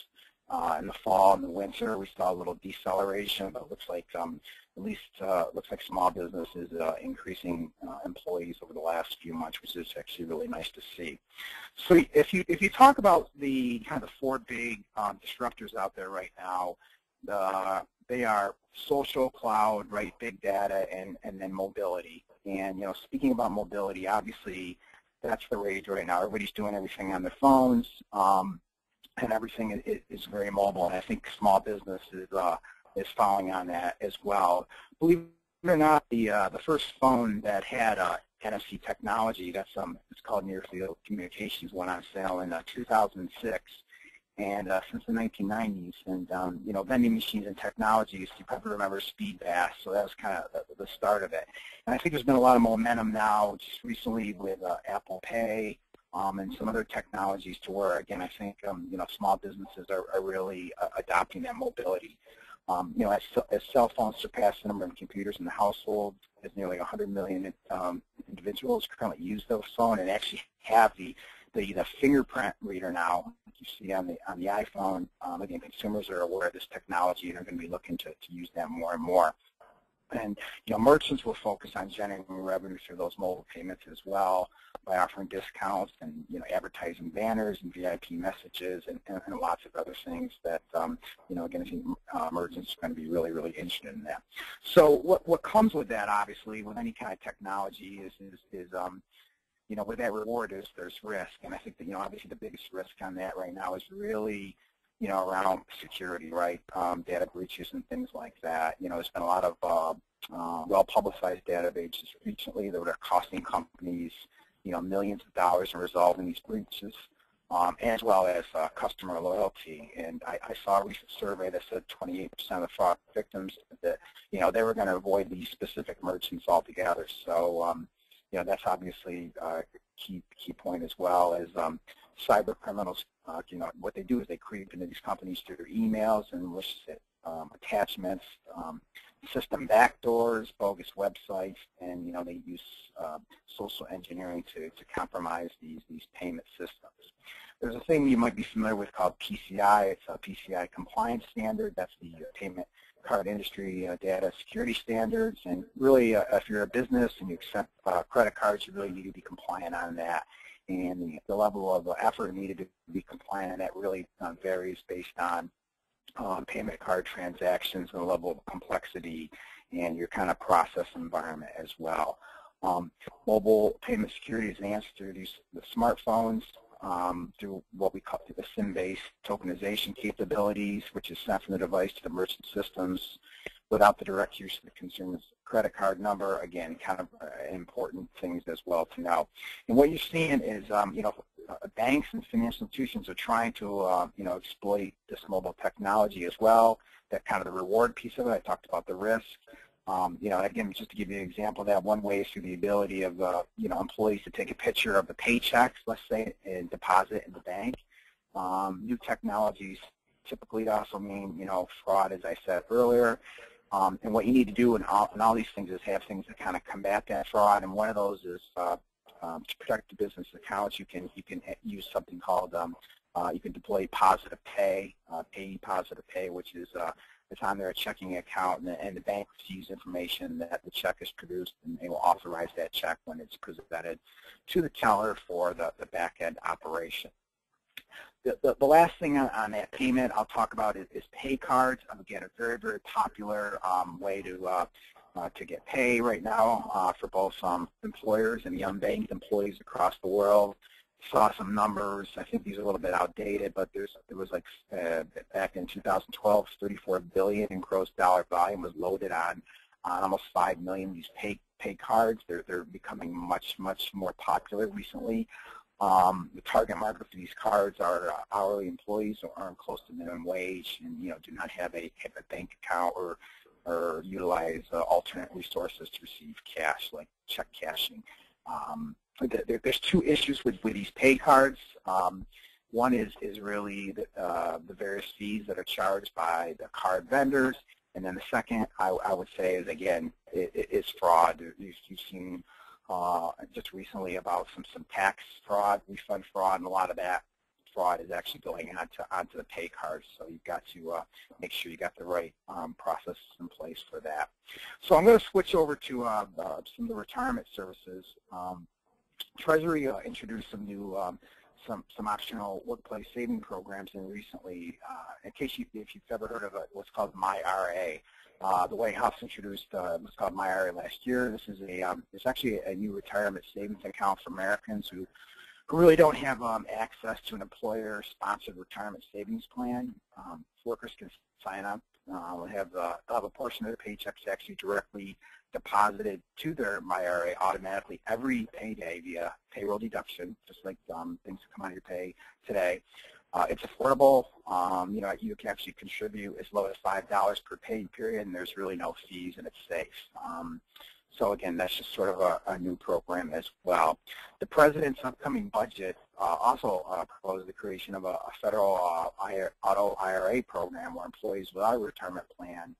In the fall and the winter, we saw a little deceleration, but it looks like at least looks like small business is increasing employees over the last few months, which is actually really nice to see. So if you talk about the kind of the 4 big disruptors out there right now, they are social, cloud, right, big data, and then mobility. And you know, speaking about mobility, obviously that's the rage right now. Everybody's doing everything on their phones. And everything is very mobile, and I think small business is following on that as well. Believe it or not, the first phone that had NFC technology, that's it's called Near Field Communications, went on sale in 2006, and since the 1990s. And you know, vending machines and technologies, you probably remember Speed Bass, so that was kind of the start of it. And I think there's been a lot of momentum now, just recently with Apple Pay. And some other technologies to where, again, I think you know, small businesses are really adopting that mobility. You know, as cell phones surpass the number of computers in the household, as nearly 100 million individuals currently use those phones and actually have the fingerprint reader now, like you see on the iPhone. Again, consumers are aware of this technology and are going to be looking to use that more and more. And you know, merchants will focus on generating revenue through those mobile payments as well by offering discounts and, you know, advertising banners and VIP messages and lots of other things that you know, again, I think merchants are going to be really, really interested in that. So what comes with that, obviously, with any kind of technology is you know, with that reward there's risk, and I think that, you know, obviously the biggest risk on that right now is really, you know, around security, right? Data breaches and things like that. You know, there's been a lot of well-publicized data breaches recently that are costing companies, you know, millions of dollars in resolving these breaches, as well as customer loyalty. And I saw a recent survey that said 28% of fraud victims that, you know, they were going to avoid these specific merchants altogether. So, you know, that's obviously a key point, as well as cyber criminals, what they do is they creep into these companies through their emails and malicious attachments, system backdoors, bogus websites, and they use social engineering to compromise these payment systems. There's a thing you might be familiar with called PCI. It's a PCI compliance standard. That's the payment card industry data security standards. And really, if you're a business and you accept credit cards, you really need to be compliant on that. And the level of effort needed to be compliant on that really varies based on payment card transactions and the level of complexity and your kind of process environment as well. Mobile payment security is enhanced through the smartphones, through what we call the SIM-based tokenization capabilities, which is sent from the device to the merchant systems without the direct use of the consumer's credit card number. Again, kind of important things as well to know. And what you're seeing is, banks and financial institutions are trying to, exploit this mobile technology as well. That kind of the reward piece of it. I talked about the risk. Again, just to give you an example of that, one way is through the ability of, employees to take a picture of the paychecks, let's say, and deposit in the bank. New technologies typically also mean, fraud, as I said earlier. And what you need to do in all these things is have things that kind of combat that fraud. And one of those is to protect the business accounts. You can use something called you can deploy positive pay, pay positive pay, which is it's on their checking account, and the bank receives information that the check is produced, and they will authorize that check when it's presented to the teller for the back-end operation. The last thing on that payment I'll talk about is pay cards. Again, a very, very popular way to get pay right now for both employers and the unbanked employees across the world. Saw some numbers. I think these are a little bit outdated, but there was like back in 2012, 34 billion in gross dollar volume was loaded on almost 5 million of these pay cards. They're becoming much more popular recently. The target market for these cards are hourly employees who earn close to minimum wage and do not have a bank account or utilize alternate resources to receive cash, like check cashing. There's two issues with these pay cards. One is really the various fees that are charged by the card vendors, and then the second I would say is, again, it is fraud. You've seen just recently about some tax fraud, refund fraud, and a lot of that fraud is actually going onto the pay cards. So you've got to make sure you got the right processes in place for that. So I'm going to switch over to some of the retirement services. Treasury introduced some new, some optional workplace saving programs recently. In case if you've ever heard of what's called MyRA, the White House introduced what's called MyRA last year. This is it's actually a new retirement savings account for Americans who really don't have access to an employer-sponsored retirement savings plan. Workers can sign up. They'll have a portion of their paychecks actually directly deposited to their MyRA automatically every payday via payroll deduction, just like things that come out of your pay today. It's affordable. You can actually contribute as low as $5 per pay period, and there's really no fees, and it's safe. So again, that's just sort of a new program as well. The President's upcoming budget also proposed the creation of a federal auto IRA program where employees without a retirement plan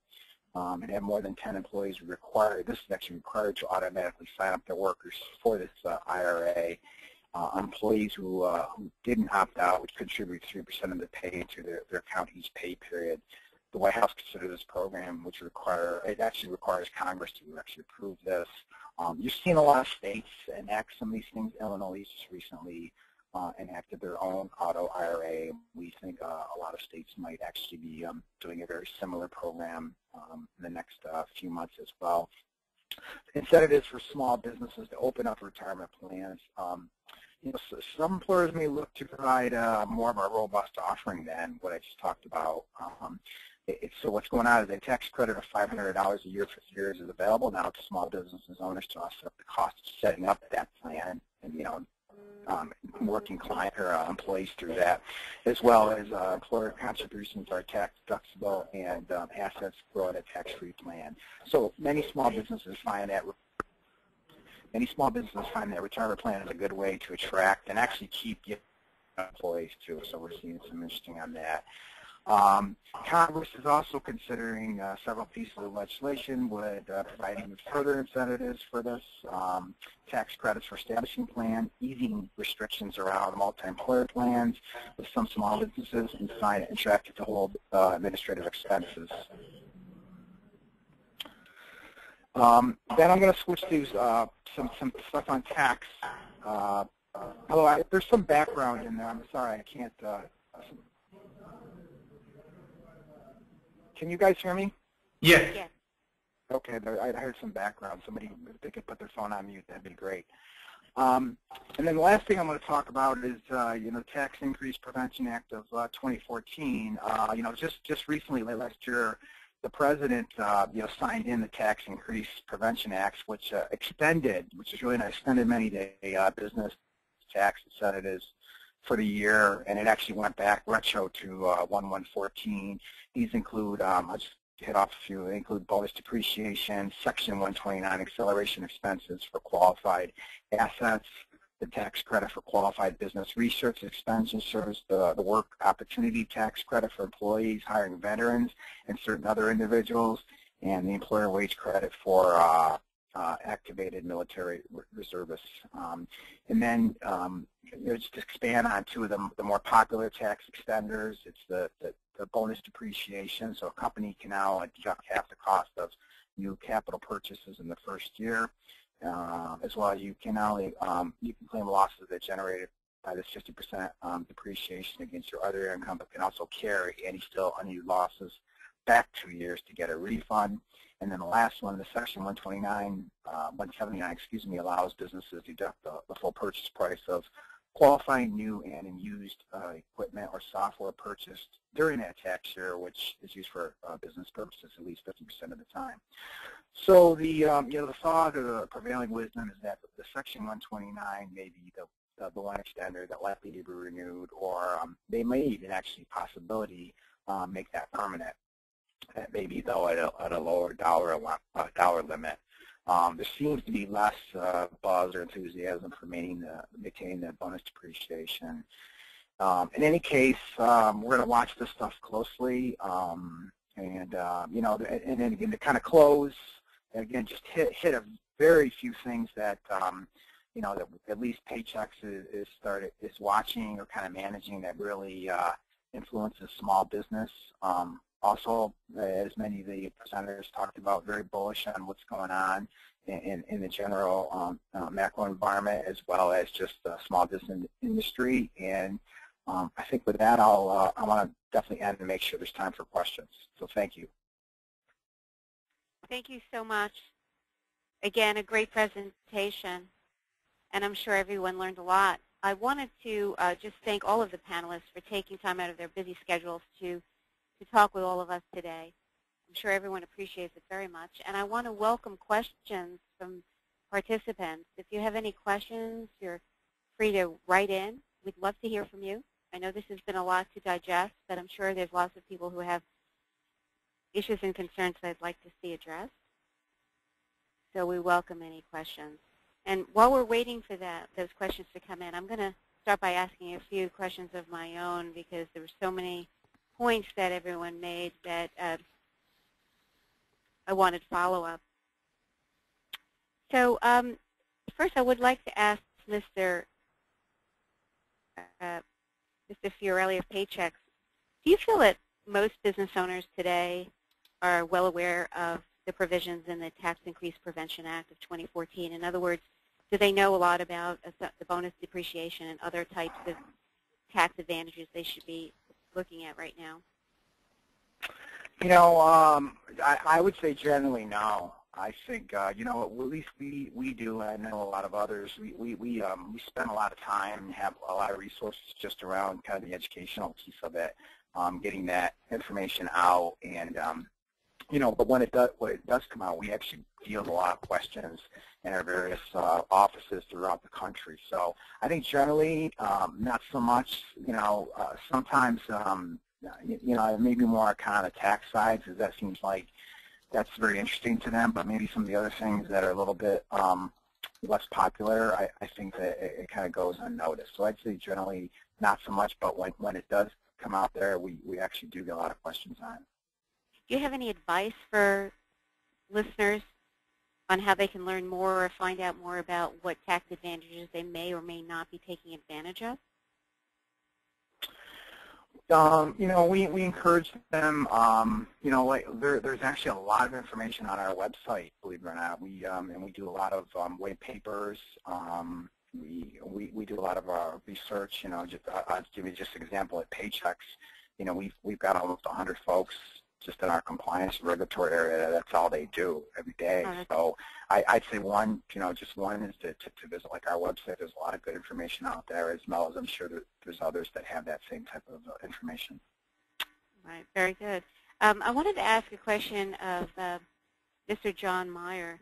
and have more than 10 employees required. This is actually required to automatically sign up their workers for this IRA. Employees who didn't opt out would contribute 3% of the pay to their account each pay period. The White House considered this program, which actually requires Congress to actually approve this. You've seen a lot of states enact some of these things. Illinois just recently enacted their own auto IRA. We think a lot of states might actually be doing a very similar program in the next few months as well. Incentives for small businesses to open up retirement plans. So some employers may look to provide more of a robust offering than what I just talked about. So what's going on is a tax credit of $500 a year for 3 years is available now to small businesses owners to offset the cost of setting up that plan and working client or employees through that, as well as employer contributions are tax deductible and assets grow in a tax-free plan. So many small businesses find that retirement plan is a good way to attract and actually keep employees too, so we're seeing some interesting on that. Congress is also considering several pieces of legislation with providing further incentives for this, tax credits for establishing plan, easing restrictions around multi-employer plans with some small businesses, and design it attractive to hold administrative expenses. Then I'm going to switch to some stuff on tax. Although there's some background in there. I'm sorry, I can't. Can you guys hear me? Yes. Yes. Okay, I heard some background. Somebody, if they could put their phone on mute, that'd be great. And then the last thing I'm going to talk about is, Tax Increase Prevention Act of 2014. Just recently, late last year, the president, signed in the Tax Increase Prevention Act, which extended, which is really nice, extended many-day business tax incentives for the year, and it actually went back retro to 1/1/14. These include, I'll just hit off a few. They include bonus depreciation, Section 129 acceleration expenses for qualified assets, the tax credit for qualified business research expenditures, the work opportunity tax credit for employees hiring veterans and certain other individuals, and the employer wage credit for activated military reservists. And then just to expand on two of the more popular tax extenders, it's the bonus depreciation. So a company can now deduct half the cost of new capital purchases in the first year, as well as you can claim losses that generated by this 50% depreciation against your other income, but can also carry any still unused losses back 2 years to get a refund. And then the last one, the Section 179, allows businesses to deduct the full purchase price of qualifying new and used equipment or software purchased during that tax year, which is used for business purposes at least 50% of the time. So the thought or the prevailing wisdom is that the Section 129 may be the one extender that likely to be renewed, or they may even actually possibility make that permanent. That may be though at a lower dollar limit. There seems to be less buzz or enthusiasm for maintaining the bonus depreciation. In any case, we're going to watch this stuff closely, and then again to kind of close, again just hit a very few things that that at least Paychex is watching or kind of managing that really influences small business. Also, as many of the presenters talked about, very bullish on what's going on in the general macro environment, as well as just the small business industry. And I think with that, I want to definitely end and make sure there's time for questions. So thank you. Thank you so much. Again, a great presentation, and I'm sure everyone learned a lot. I wanted to just thank all of the panelists for taking time out of their busy schedules to talk with all of us today. I'm sure everyone appreciates it very much. And I want to welcome questions from participants. If you have any questions, you're free to write in. We'd love to hear from you. I know this has been a lot to digest, but I'm sure there's lots of people who have issues and concerns that I'd like to see addressed. So we welcome any questions. And while we're waiting for those questions to come in, I'm going to start by asking a few questions of my own, because there were so many points that everyone made that I wanted follow-up. So first I would like to ask Mr. Fiorelli of Paychex, do you feel that most business owners today are well aware of the provisions in the Tax Increase Prevention Act of 2014? In other words, do they know a lot about the bonus depreciation and other types of tax advantages they should be looking at right now? I would say generally no. I think, at least we do, and I know a lot of others, we spend a lot of time and have a lot of resources just around kind of the educational piece of it, getting that information out, and, but when it does come out, we actually field a lot of questions in our various offices throughout the country. So I think generally not so much, sometimes, maybe more kind of tax side, because that seems like that's very interesting to them, but maybe some of the other things that are a little bit less popular, I think that it kind of goes unnoticed. So I'd say generally not so much, but when it does come out there, we actually do get a lot of questions on it. Do you have any advice for listeners on how they can learn more or find out more about what tax advantages they may or may not be taking advantage of? We encourage them. There's actually a lot of information on our website, believe it or not. And we do a lot of white papers. We do a lot of our research. I'll give you just an example at Paychex. We've got almost 100 folks just in our compliance regulatory area. That's all they do every day. So I'd say one is to visit like our website. There's a lot of good information out there, as well as I'm sure that there's others that have that same type of information. Right, very good. I wanted to ask a question of Mr. John Meyer,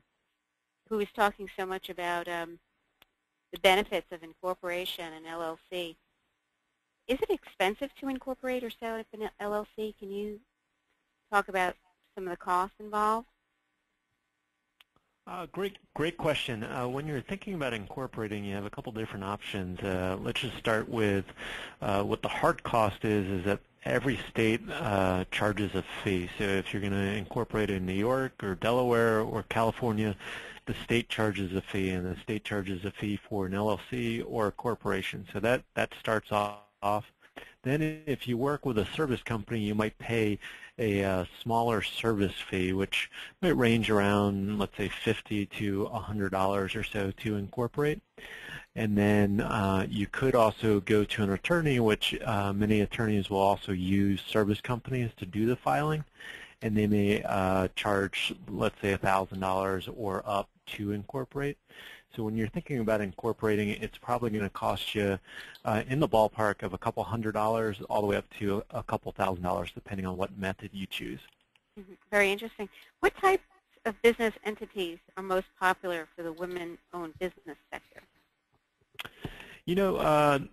who was talking so much about the benefits of incorporation and LLC. Is it expensive to incorporate or set up an LLC? Can you talk about some of the costs involved? Great question. When you're thinking about incorporating, you have a couple different options. Let's just start with what the hard cost is that every state charges a fee. So if you're going to incorporate in New York or Delaware or California, the state charges a fee, and the state charges a fee for an LLC or a corporation. So that starts off. Then if you work with a service company, you might pay a smaller service fee, which might range around, let's say, $50 to $100 or so to incorporate. And then you could also go to an attorney, which many attorneys will also use service companies to do the filing, and they may charge, let's say, $1,000 or up to incorporate. So when you're thinking about incorporating, it's probably going to cost you in the ballpark of a couple $100 all the way up to a couple $1,000, depending on what method you choose. Very interesting. What types of business entities are most popular for the women-owned business sector? The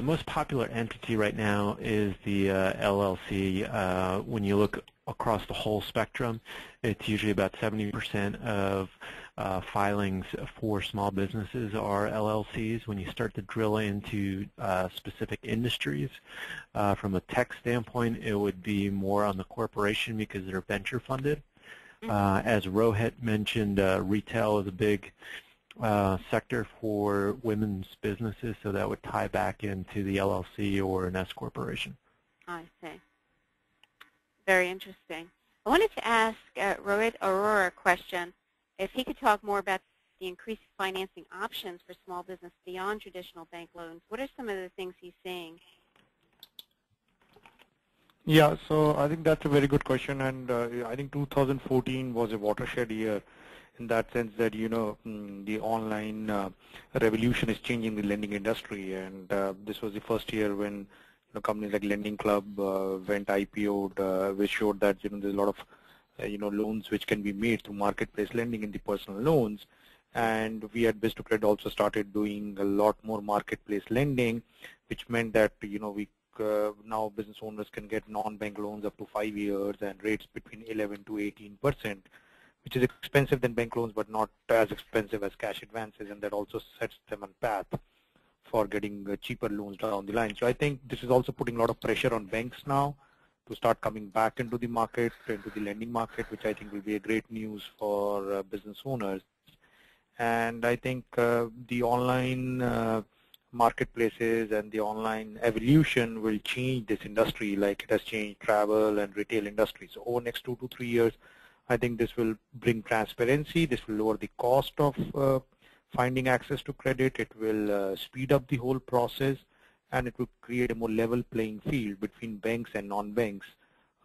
most popular entity right now is the LLC. When you look across the whole spectrum, it's usually about 70% of filings for small businesses are LLCs. When you start to drill into specific industries, from a tech standpoint, it would be more on the corporation because they're venture funded. As Rohit mentioned, retail is a big sector for women's businesses, so that would tie back into the LLC or an S corporation. I see. Very interesting. I wanted to ask Rohit Arora a question. If he could talk more about the increased financing options for small business beyond traditional bank loans, what are some of the things he's seeing? Yeah, so I think that's a very good question, and I think 2014 was a watershed year in that sense that, the online revolution is changing the lending industry, and this was the first year when companies like Lending Club went IPO'd, which showed that, there's a lot of loans which can be made through marketplace lending in the personal loans. And we at Biz2Credit also started doing a lot more marketplace lending, which meant that, now business owners can get non-bank loans up to 5 years and rates between 11 to 18%, which is expensive than bank loans, but not as expensive as cash advances, and that also sets them on path for getting cheaper loans down the line. So I think this is also putting a lot of pressure on banks now to start coming back into the market, into the lending market, which I think will be a great news for business owners. And I think the online marketplaces and the online evolution will change this industry like it has changed travel and retail industry. So over the next 2 to 3 years, I think this will bring transparency, this will lower the cost of finding access to credit, it will speed up the whole process, and it will create a more level playing field between banks and non-banks,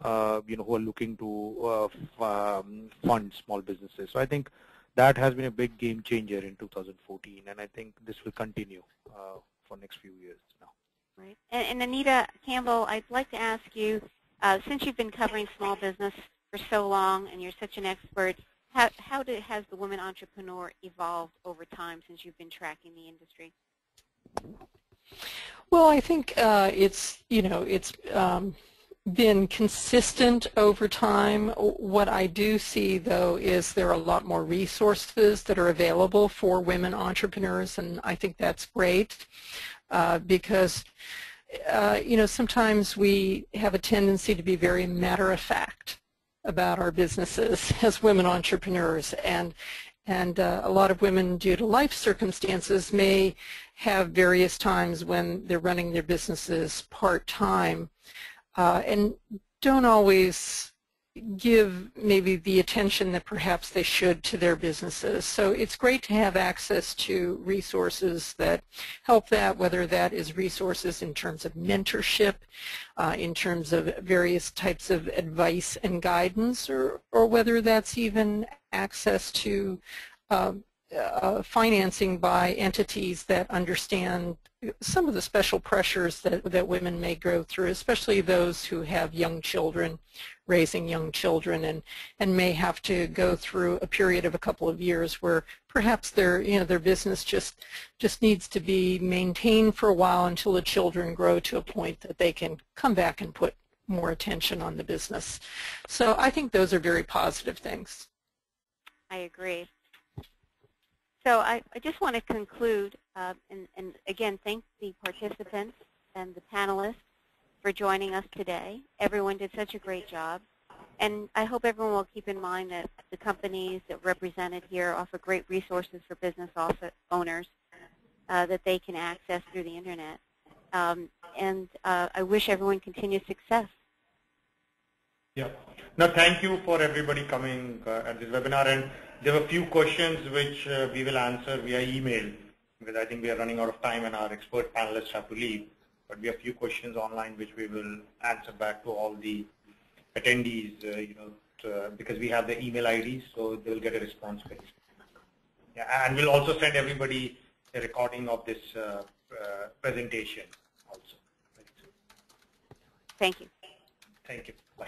who are looking to fund small businesses. So I think that has been a big game changer in 2014, and I think this will continue for the next few years now. Right. And Anita Campbell, I'd like to ask you, since you've been covering small business for so long and you're such an expert, how has the woman entrepreneur evolved over time since you've been tracking the industry? Well, I think it's been consistent over time. What I do see, though, is there are a lot more resources that are available for women entrepreneurs, and I think that's great. because sometimes we have a tendency to be very matter-of-fact about our businesses as women entrepreneurs, and a lot of women, due to life circumstances, may have various times when they're running their businesses part-time and don't always give maybe the attention that perhaps they should to their businesses. So it's great to have access to resources that help that, whether that is resources in terms of mentorship, in terms of various types of advice and guidance, or whether that's even access to financing by entities that understand some of the special pressures that women may go through, especially those who have young children, raising young children, and may have to go through a period of a couple of years where perhaps their business just needs to be maintained for a while until the children grow to a point that they can come back and put more attention on the business. So I think those are very positive things. I agree. So I just want to conclude and again thank the participants and the panelists for joining us today. Everyone did such a great job, and I hope everyone will keep in mind that the companies that represented here offer great resources for business owners that they can access through the internet. And I wish everyone continued success. Yeah. No, thank you for everybody coming at this webinar, and there were a few questions which we will answer via email, because I think we are running out of time and our expert panelists have to leave. But we have a few questions online which we will answer back to all the attendees, because we have the email IDs, so they will get a response very soon. Yeah, and we'll also send everybody a recording of this presentation also. Thank you. Thank you. Bye.